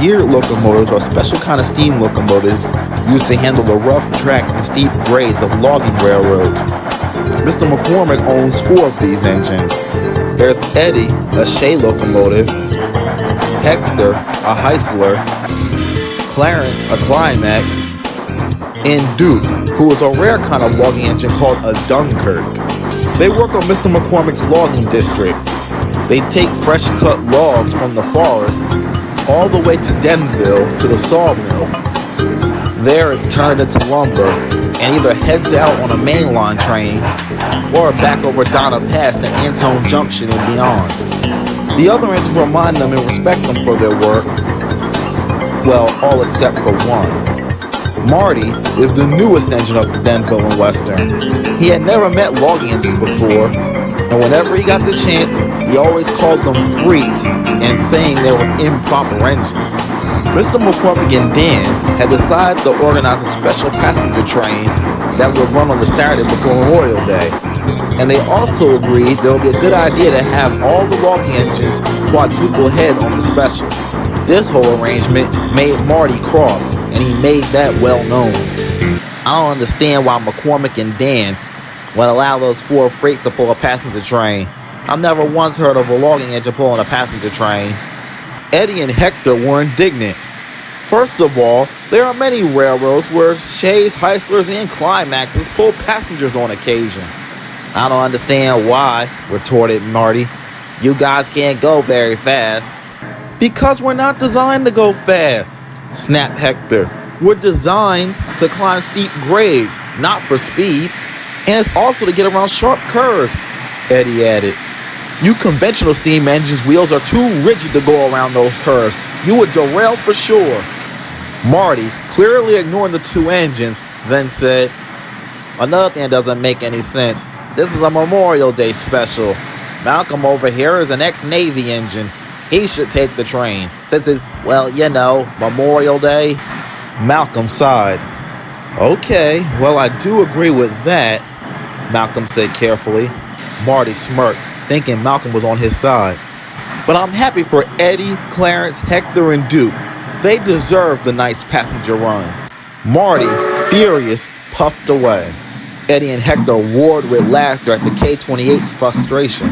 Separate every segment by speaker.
Speaker 1: Geared locomotives are special kind of steam locomotives used to handle the rough track and steep grades of logging railroads. Mr. McCormick owns 4 of these engines. There's Eddie, a Shay locomotive, Hector, a Heisler, Clarence, a Climax, and Duke, who is a rare kind of logging engine called a Dunkirk. They work on Mr. McCormick's logging district. They take fresh cut logs from the forest all the way to Denville to the sawmill. There it's turned into lumber and either heads out on a mainline train or back over Donna Pass to Antone Junction and beyond. The other engines remind them and respect them for their work. Well, all except for one. Marty is the newest engine up to Denville and Western. He had never met logging engines before, and whenever he got the chance, he always called them freaks and saying they were improper engines. Mr. McCormick and Dan had decided to organize a special passenger train that would run on the Saturday before Memorial Day. And they also agreed there would be a good idea to have all the logging engines quadruple head on the special. This whole arrangement made Marty cross, and he made that well known. I don't understand why McCormick and Dan would allow those 4 freights to pull a passenger train. I've never once heard of a logging engine pulling a passenger train. Eddie and Hector were indignant. First of all, there are many railroads where Shays, Heislers, and Climaxes pull passengers on occasion. I don't understand why, retorted Marty. You guys can't go very fast. Because we're not designed to go fast, snapped Hector. We're designed to climb steep grades, not for speed. And it's also to get around sharp curves, Eddie added. You conventional steam engines' wheels are too rigid to go around those curves. You would derail for sure. Marty, clearly ignoring the 2 engines, then said, another thing that doesn't make any sense. This is a Memorial Day special. Malcolm over here is an ex-Navy engine. He should take the train, since it's, well, you know, Memorial Day. Malcolm sighed. Okay, well, I do agree with that, Malcolm said carefully. Marty smirked, thinking Malcolm was on his side. But I'm happy for Eddie, Clarence, Hector, and Duke. They deserve the nice passenger run. Marty, furious, puffed away. Eddie and Hector roared with laughter at the K-28's frustration.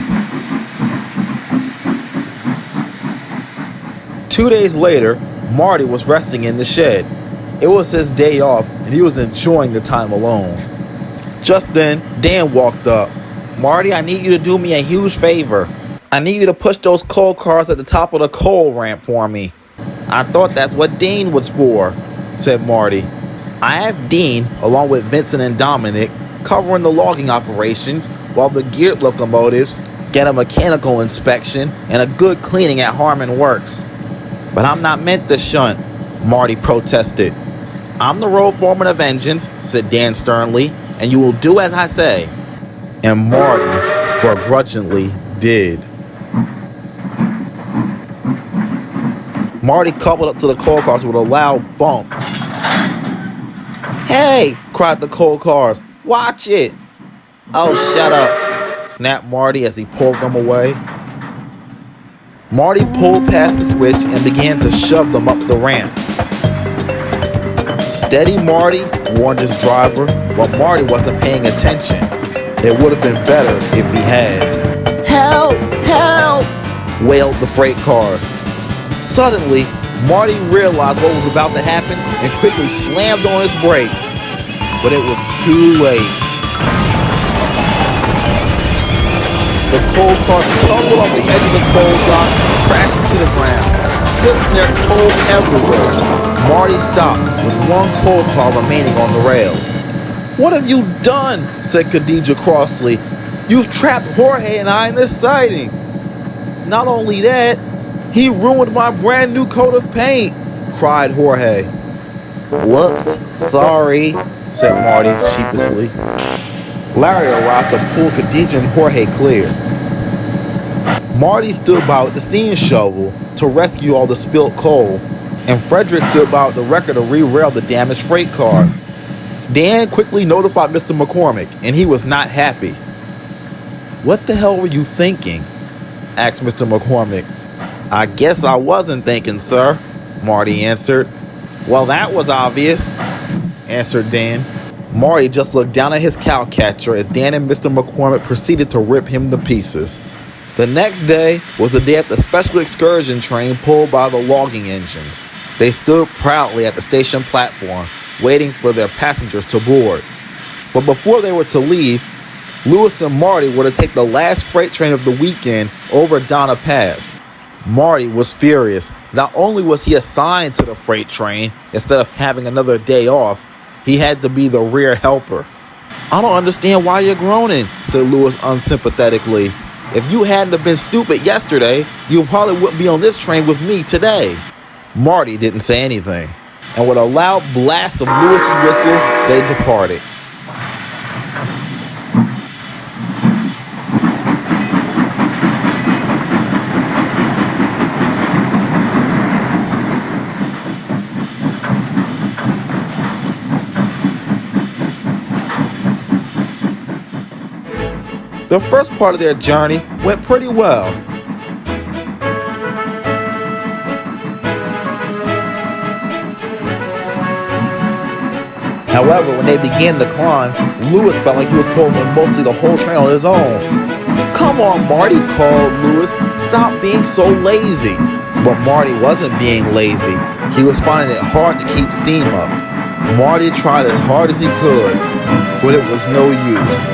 Speaker 1: 2 days later, Marty was resting in the shed. It was his day off, and he was enjoying the time alone. Just then, Dan walked up. Marty, I need you to do me a huge favor. I need you to push those coal cars at the top of the coal ramp for me. I thought that's what Dean was for, said Marty. I have Dean, along with Vincent and Dominic, covering the logging operations while the geared locomotives get a mechanical inspection and a good cleaning at Harmon Works. But I'm not meant to shunt, Marty protested. I'm the road foreman of engines, said Dan sternly, and you will do as I say. And Marty begrudgingly did. Marty coupled up to the coal cars with a loud bump. Hey, cried the coal cars, watch it. Oh, shut up, snapped Marty as he pulled them away. Marty pulled past the switch and began to shove them up the ramp. Steady, Marty, warned his driver, but Marty wasn't paying attention. It would have been better if he had. Help! Help! Wailed the freight cars. Suddenly, Marty realized what was about to happen and quickly slammed on his brakes. But it was too late. The coal cars tumbled off the edge of the coal dock and crashed into the ground, spilling their coal everywhere. Marty stopped with one coal car remaining on the rails. What have you done? Said Khadijah crossly. You've trapped Jorge and I in this siding. Not only that, he ruined my brand new coat of paint, cried Jorge. Whoops, sorry, said Marty sheepishly. Larry arrived to pull Khadijah and Jorge clear. Marty stood by with the steam shovel to rescue all the spilt coal, and Fredrick stood by with the wrecker to re-rail the damaged freight cars. Dan quickly notified Mr. McCormick, and he was not happy. What the hell were you thinking? Asked Mr. McCormick. I guess I wasn't thinking, sir, Marty answered. Well, that was obvious, answered Dan. Marty just looked down at his cowcatcher as Dan and Mr. McCormick proceeded to rip him to pieces. The next day was the day of the special excursion train pulled by the logging engines. They stood proudly at the station platform, waiting for their passengers to board. But before they were to leave, Lewis and Marty were to take the last freight train of the weekend over Donna Pass. Marty was furious. Not only was he assigned to the freight train instead of having another day off, he had to be the rear helper. I don't understand why you're groaning, said Lewis unsympathetically. If you hadn't have been stupid yesterday, you probably wouldn't be on this train with me today. Marty didn't say anything, and with a loud blast of Lewis's whistle, they departed. The first part of their journey went pretty well. However, when they began to climb, Lewis felt like he was pulling mostly the whole train on his own. Come on, Marty, called Lewis. Stop being so lazy. But Marty wasn't being lazy. He was finding it hard to keep steam up. Marty tried as hard as he could, but it was no use.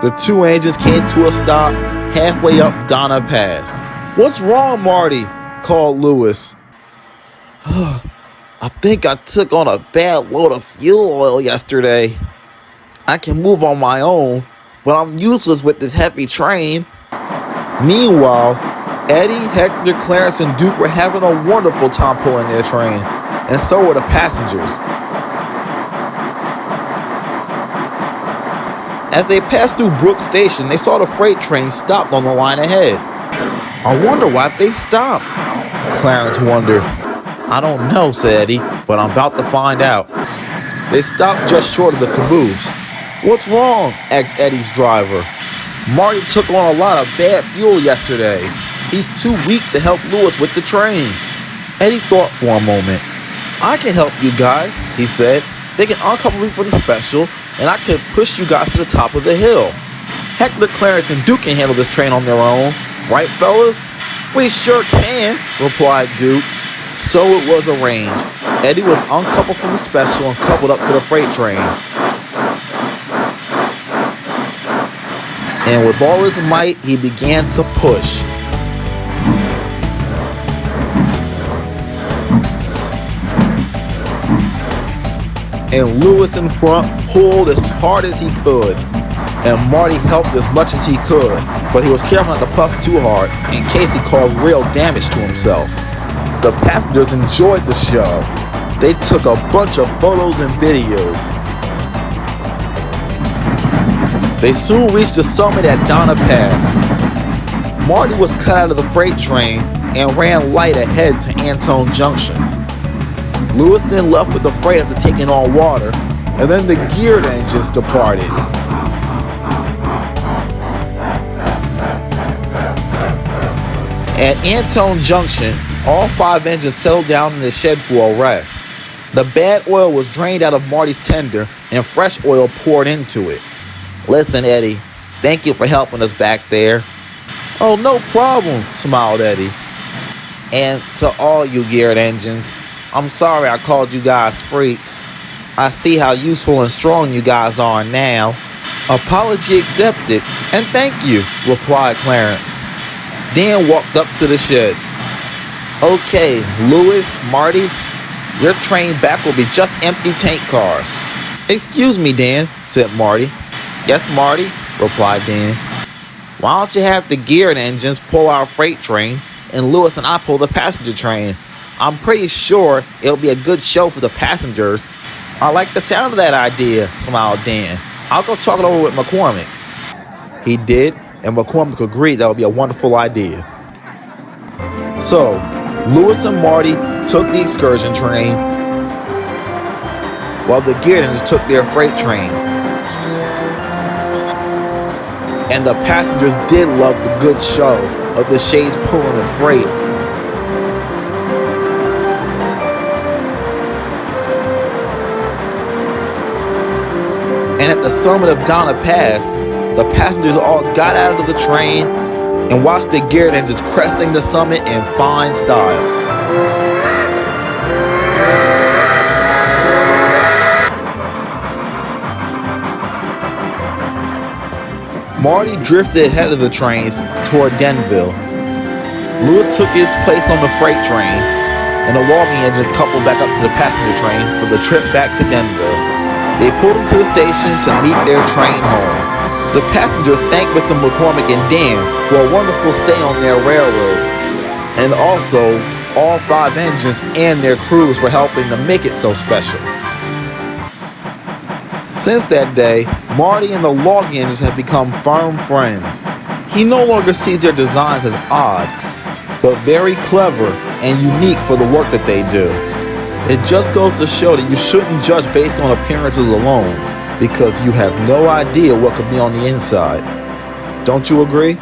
Speaker 1: The two engines came to a stop halfway up Donna Pass. What's wrong, Marty? Called Lewis. I think I took on a bad load of fuel oil yesterday. I can move on my own, but I'm useless with this heavy train. Meanwhile, Eddie, Hector, Clarence, and Duke were having a wonderful time pulling their train, and so were the passengers. As they passed through Brook Station, they saw the freight train stopped on the line ahead. I wonder why they stopped, Clarence wondered. I don't know, said Eddie, but I'm about to find out. They stopped just short of the caboose. What's wrong? Asked Eddie's driver. Marty took on a lot of bad fuel yesterday. He's too weak to help Lewis with the train. Eddie thought for a moment. I can help you guys, he said. They can uncouple me for the special, and I can push you guys to the top of the hill. Hector, Clarence, and Duke can handle this train on their own. Right, fellas? We sure can, replied Duke. So it was arranged. Eddie was uncoupled from the special and coupled up to the freight train. And with all his might, he began to push. And Lewis in front pulled as hard as he could. And Marty helped as much as he could, but he was careful not to puff too hard in case he caused real damage to himself. The passengers enjoyed the show. They took a bunch of photos and videos. They soon reached the summit at Donna Pass. Marty was cut out of the freight train and ran light ahead to Antone Junction. Lewis then left with the freight after taking on water, and then the geared engines departed. At Antone Junction, all 5 engines settled down in the shed for a rest. The bad oil was drained out of Marty's tender and fresh oil poured into it. Listen, Eddie, thank you for helping us back there. Oh, no problem, smiled Eddie. And to all you geared engines, I'm sorry I called you guys freaks. I see how useful and strong you guys are now. Apology accepted, and thank you, replied Clarence. Dan walked up to the sheds. Okay, Lewis, Marty, your train back will be just empty tank cars. Excuse me, Dan, said Marty. Yes, Marty, replied Dan. Why don't you have the geared engines pull our freight train and Lewis and I pull the passenger train? I'm pretty sure it'll be a good show for the passengers. I like the sound of that idea, smiled Dan. I'll go talk it over with McCormick. He did, and McCormick agreed that would be a wonderful idea. So, Lewis and Marty took the excursion train, while the geared engines took their freight train. And the passengers did love the good show of the shades pulling the freight. And at the summit of Donna Pass, the passengers all got out of the train and watched the geared engines cresting the summit in fine style. Marty drifted ahead of the trains toward Denville. Lewis took his place on the freight train, and the logging engines coupled back up to the passenger train for the trip back to Denville. They pulled into the station to meet their train home. The passengers thanked Mr. McCormick and Dan for a wonderful stay on their railroad, and also all 5 engines and their crews for helping to make it so special. Since that day, Marty and the logging engines have become firm friends. He no longer sees their designs as odd, but very clever and unique for the work that they do. It just goes to show that you shouldn't judge based on appearances alone, because you have no idea what could be on the inside. Don't you agree?